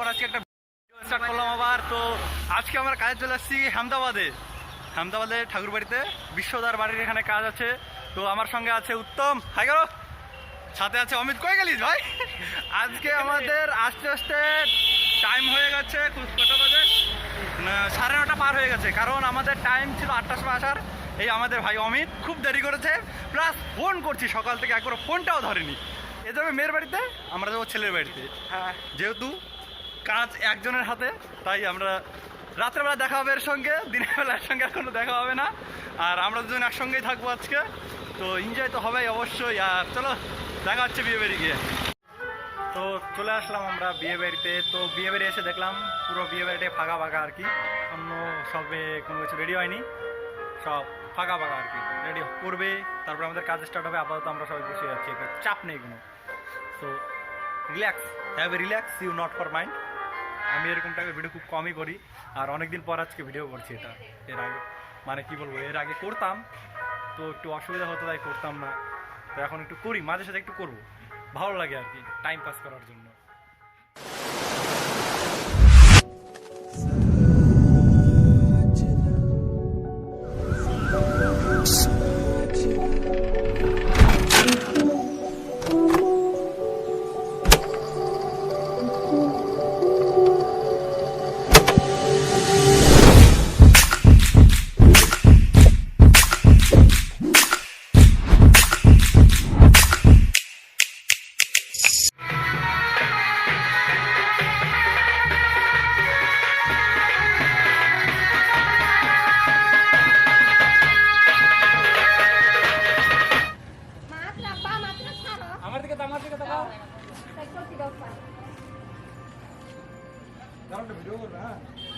পর আজকে একটা স্টার্ট করলাম আবার। তো আজকে আমরা কাজে চলে আসছি আহমেদাবাদে ঠাকুর বাড়িতে, বিশ্বদার বাড়ির এখানে কাজ আছে। তো আমার সঙ্গে আছে উত্তম, হাই করো, সাথে আছে অমিত। কই গেলিস ভাই? আজকে আমাদের আস্তে আস্তে টাইম হয়ে গেছে, কটা বাজে, 9:30 পার হয়ে গেছে। কারণ আমাদের টাইম ছিল 8টার সময় আসার। এই আমাদের ভাই অমিত খুব দেরি করেছে, প্লাস ফোন করছি সকাল থেকে, একবার ফোনটাও ধরেনি। এ যাবে মেয়ের বাড়িতে, আমরা যাবো ছেলের বাড়িতে। হ্যাঁ, যেহেতু কাজ একজনের হাতে, তাই আমরা রাত্রেবেলা দেখা হবে এর সঙ্গে, দিনের বেলা এর সঙ্গে এখনো দেখা হবে না। আর আমরা দুজন একসঙ্গেই থাকবো আজকে, তো এনজয় তো হবেই অবশ্যই। আর চলো দেখা হচ্ছে বিয়ে বাড়ি গিয়ে। তো চলে আসলাম আমরা বিয়ে বাড়িতে। তো বিয়ে বাড়ি এসে দেখলাম পুরো বিয়ে বাড়িতে ফাঁকা ফাঁকা আর কি, অন্য সবে কোনো কিছু রেডি হয়নি, সব ফাঁকা ফাঁকা আর কি। রেডি করবে, তারপরে আমাদের কাজ স্টার্ট হবে। আপাতত আমরা সবাই বসে যাচ্ছি, একটা চাপ নেই কোনো। So relax, have a relax, you not for mind. আমি এরকম টাইপের ভিডিও খুব কমই করি, আর অনেকদিন পর আজকে ভিডিও করছি। এটা এর আগে মানে কি বলবো, এর আগে করতাম তো একটু অসুবিধা হতো, তাই করতাম না। তো এখন একটু করি, মাঝে সাথে একটু করবো, ভালো লাগে আর কি, টাইম পাস করার জন্য।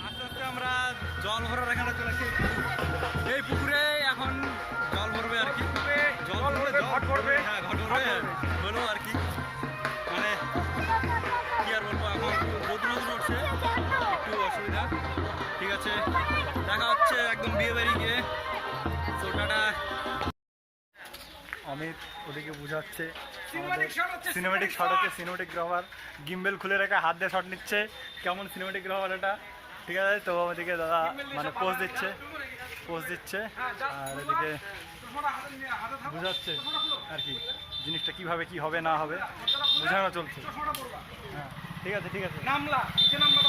আস্তে আস্তে আমরা জল ভরার এখানে চলে আসি, এই পুকুরে এখন জল ভরবে আর কি। জল ভরবে, ঘট ভরবে, হ্যাঁ ঘট ভরবে হলো আর কি। মানে কি আর বলবো, এখন রোদ উঠছে, একটু অসুবিধা। ঠিক আছে, দেখা হচ্ছে একদম বিয়ে বাড়ি গিয়ে। তো টাটা। অমিত ওদিকে বুঝাচ্ছে, সিনেমেটিক শট হচ্ছে, সিনেমেটিগ্রাফার গিম্বেল খুলে রেখে হাত দিয়ে শট নিচ্ছে। কেমন সিনেমেটিগ্রাফার এটা, ঠিক আছে। তো ওদিকে দাদা মানে পোজ দিচ্ছে, আর এদিকে বুঝাচ্ছে আর কি জিনিসটা কিভাবে কি হবে না হবে বোঝানো চলছে। হ্যাঁ ঠিক আছে, ঠিক আছে,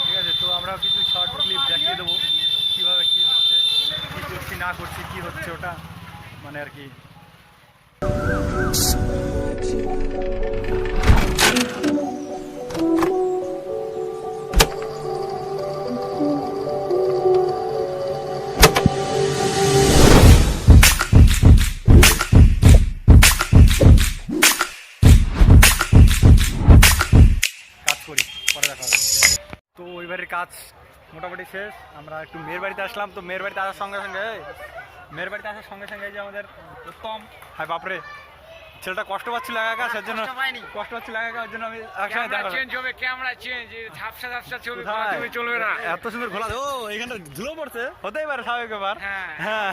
ঠিক আছে। তো আমরা কিছু শর্ট ক্লিপ দেখিয়ে দেবো কীভাবে কী হচ্ছে, কী করছি না করছি, কী হচ্ছে ওটা মানে আর কি। কাজ করি, পরে দেখা হবে। তো ওইবারের কাজ মোটামুটি শেষ। আমরা একটু মেয়ের বাড়িতে আসলাম। তো মেয়ের বাড়িতে আসার সঙ্গে সঙ্গে যে আমাদের উত্তম, হাই বাপরে, ছেলেটা কষ্ট পাচ্ছিল একা, সেজন্য কষ্ট পাচ্ছিল একা, ওর জন্য আমি চলবে না। এত সুন্দর ঘোলা, ও এখানটা ধুলো পড়ছে, হতেই পারে স্বাভাবিক ব্যাপার। হ্যাঁ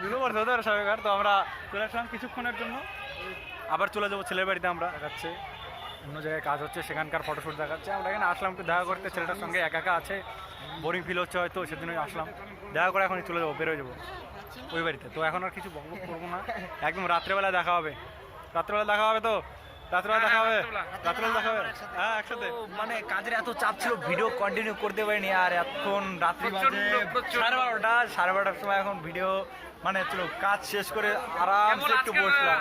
ধুলো পড়ছে, হতে পারে স্বাভাবিক ব্যাপার। তো আমরা চলে আসলাম কিছুক্ষণের জন্য, আবার চলে যাবো ছেলের বাড়িতে। আমরা দেখাচ্ছে অন্য জায়গায় কাজ হচ্ছে, সেখানকার ফটোশ্যুট দেখাচ্ছে। আমরা এখানে আসলাম একটু দেখা করতে, ছেলেটার সঙ্গে একা আছে, বোরিং ফিল হচ্ছে হয়তো, সেজন্যই আসলাম দেখা করে। এখনই চলে যাবো, বেরোয় যাবো ওই বাড়িতে। তো এখন আর কিছু বকবক করবো না, একদম রাত্রেবেলা দেখা হবে। তো রাত্রেবেলা দেখা হবে, হ্যাঁ একসাথে। মানে কাজের এত চাপ ছিল, ভিডিও কন্টিনিউ করতে পারিনি। আর এখন রাত্রি বাজে 12:30 সময়, এখন ভিডিও মানে চলো কাজ শেষ করে আরামসে একটু বসলাম।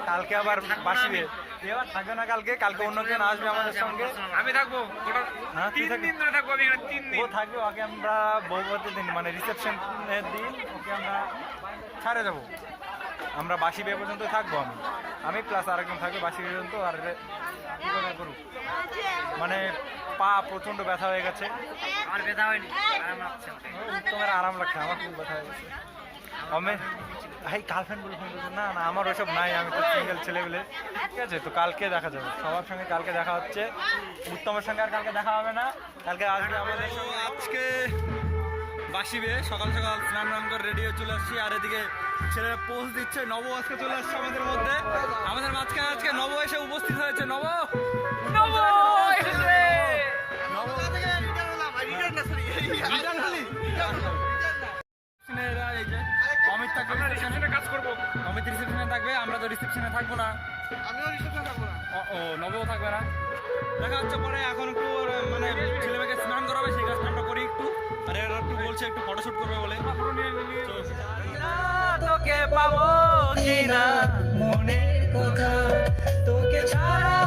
কালকে আবার বাসিবে, এবার থাকবে না, কালকে অন্য কেউ আসবে আমাদের সঙ্গে। আমি থাকবো, ও থাকবে, ওকে আমরা বউভাতের দিন মানে রিসেপশনের দিন ওকে আমরা ছাড়ে যাবো। আমরা বাসি বিয়ে পর্যন্ত থাকবো, আমি প্লাস আরেকজন থাকবে বাসি বিয়ে পর্যন্ত। আর কি করে করুক, মানে পা প্রচণ্ড ব্যথা হয়ে গেছে। আর ব্যথা হয়নি, আরাম লাগছে, তোমার আরাম লাগছে, আমার খুব ব্যথা হয়ে গেছে। আমি ভাই গার্লফ্রেন্ড বলে ফোন করছে, না আমার ওইসব নাই, আমি তো সিঙ্গেল ছেলেবেলে। ঠিক আছে, তো কালকে দেখা যাবে সবার সঙ্গে, কালকে দেখা হচ্ছে। উত্তমের সঙ্গে আর কালকে দেখা হবে না, কালকে আসবে আমাদের সঙ্গে। আজকে বাসিবে, সকাল সকাল স্নান করে রেডি হয়ে চলে আসছি। আর এদিকে ছেলে পোজ দিচ্ছে। নব আজকে চলে আসছে আমাদের মধ্যে, আমাদের মাঝখানে আজকে নব এসে উপস্থিত হয়েছে। নব নব এসেছে। নব এরা এই যে অমিত থাকবে, রিসেপশনে কাজ করবো। অমিত রিসেপশনে থাকবে, আমরা তো রিসেপশনে থাকবো না। আমিও রিসেপশনে থাকবো না। ও নবও থাকবে না। দেখা হচ্ছে পরে। এখন একটু মানে ছেলে মেয়েকে স্নান করাবে, সেই কাজটা আমরা করি একটু। আর এরা একটু বলছে একটু ফটোশুট করবে বলে। তোকে পাবো কিনা মনের কথা তোকে ছাড়া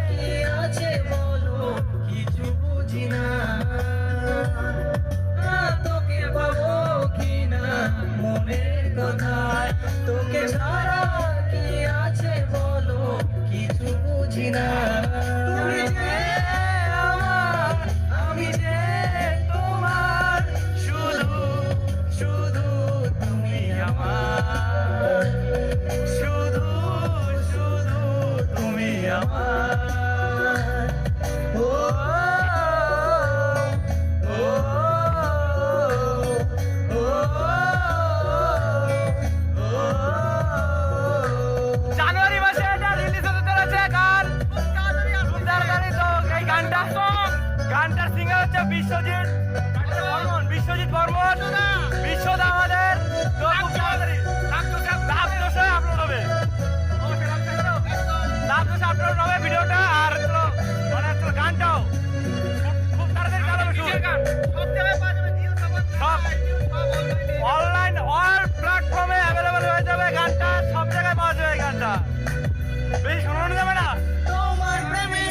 কি আছে বলো কিছু বুঝি না তোকে পাবো কিনা মনের কথা তোকে ছাড়া কি আছে বলো কিছু বুঝি না তুমি যে আমার আমি যে তোমার শুধু শুধু তুমি আমার শুধু শুধু তুমি আমার ও ও ও জানুয়ারি মাসে এটা রিলিজ হতে চলেছে গান খুব তাড়াতাড়ি। তো এই গানটার সিঙ্গার হচ্ছে বিশ্বজিৎ বর্মন। বিশ্বজিৎ বর্মন, বিশ্বদা আমাদের। তো খুব তাড়াতাড়ি লাভদোষে আপলোড হবে, লাভদোষে আপলোড হবে ভিডিওটা। আর মানে গানটাও খুব তাড়াতাড়ি চালাবে। সব অনলাইন অল প্ল্যাটফর্মে অ্যাভেলেবল হয়ে যাবে গানটা, সব জায়গায় পাওয়া যাবে এই গানটা। বেশি শোনানো যাবে না। তোমার প্রেমে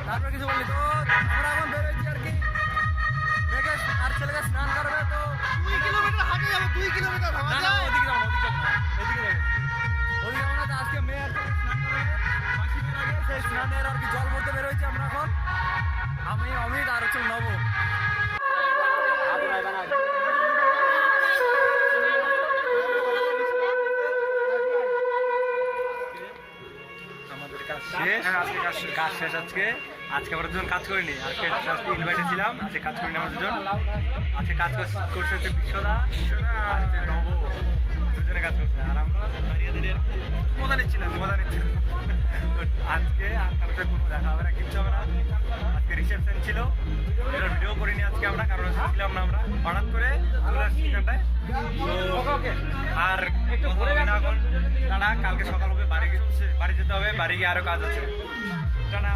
তারপর কিছু বললি তো আমরা এখন বেরোচ্ছি আর কি। মেঘে আর ছেলেকে স্নান করবে তো 2 কিলোমিটার হাঁটে যাবো, 2 কিলোমিটার না হাঁটা না ওদিকে যাবো না, ওদিকে যাবো না, ওদিকে যাবো না। তো আজকে মেয়ে আর ছেলে স্নান করবে মাসিদের আগে, সেই স্নানের আর কি জল ভরতে বেরোচ্ছি আমরা এখন। আমি অমিত আর হচ্ছে নব। আমাদের কাজ শেষ, কাজ শেষ আজকে। আজকে আমরা দুজন কাজ করিনি, আজকে ইনভাইটে ছিলাম, আজকে কাজ করিনি আমরা দুজন। আজকে কাজ করছে হচ্ছে বিশ্বদা আর হচ্ছে নব, দুজনে কাজ করছে। আর আমরা দাঁড়িয়ে দাঁড়িয়ে মজা নিচ্ছিলাম। আজকে আর কারোর সাথে কোনো দেখা হবে না, কিচ্ছু হবে না। আজকে রিসেপশন ছিল, এটা ভিডিও করিনি আজকে আমরা, কারণ ছিলাম না আমরা, হঠাৎ করে চলে আসছি এখানটায়। আর কথা হবে না এখন, টানা। কালকে সকাল হবে বাড়ি যেতে হবে, বাড়ি গিয়ে আরো কাজ আছে। টানা।